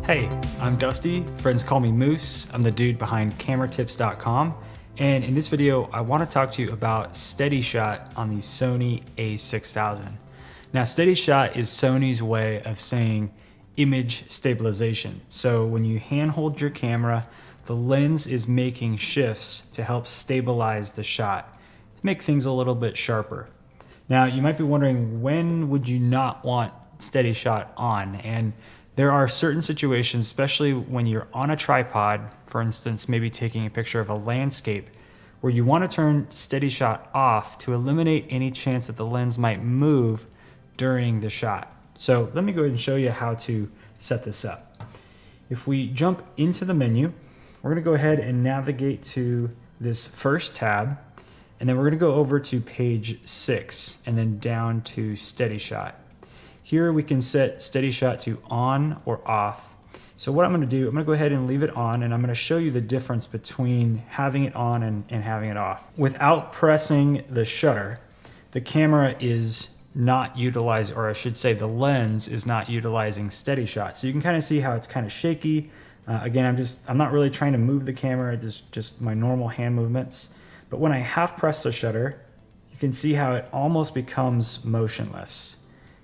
Hey, I'm Dusty, friends call me Moose. I'm the dude behind cameratips.com, and in this video I want to talk to you about SteadyShot on the Sony a6000. Now SteadyShot is Sony's way of saying image stabilization. So when you handhold your camera, the lens is making shifts to help stabilize the shot, to make things a little bit sharper. Now you might be wondering, when would you not want SteadyShot on? And there are certain situations, especially when you're on a tripod, for instance, maybe taking a picture of a landscape, where you want to turn SteadyShot off to eliminate any chance that the lens might move during the shot. So let me go ahead and show you how to set this up. If we jump into the menu, we're going to go ahead and navigate to this first tab, and then we're going to go over to page 6 and then down to SteadyShot. Here we can set SteadyShot to on or off. So what I'm going to do, I'm going to go ahead and leave it on, and I'm going to show you the difference between having it on and having it off. Without pressing the shutter, the camera is not utilizing, or I should say the lens is not utilizing SteadyShot. So you can kind of see how it's kind of shaky. Again, I'm not really trying to move the camera, just my normal hand movements. But when I half press the shutter, you can see how it almost becomes motionless.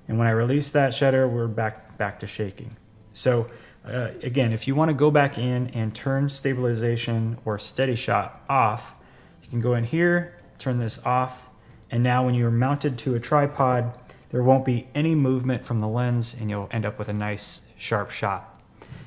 And when I release that shutter, we're back to shaking. So again, if you want to go back in and turn stabilization or SteadyShot off, you can go in here, turn this off, and now when you're mounted to a tripod, there won't be any movement from the lens and you'll end up with a nice sharp shot.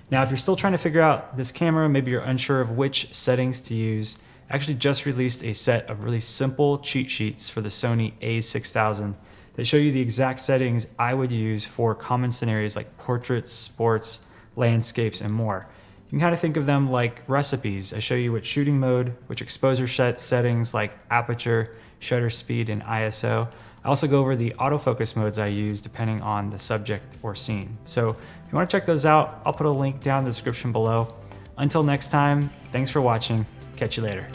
Now, if you're still trying to figure out this camera, maybe you're unsure of which settings to use, I actually just released a set of really simple cheat sheets for the Sony a6000 that show you the exact settings I would use for common scenarios like portraits, sports, landscapes, and more. You can kind of think of them like recipes. I show you which shooting mode, which exposure settings like aperture, shutter speed, and ISO. I also go over the autofocus modes I use depending on the subject or scene. So if you want to check those out, I'll put a link down in the description below. Until next time, thanks for watching. Catch you later.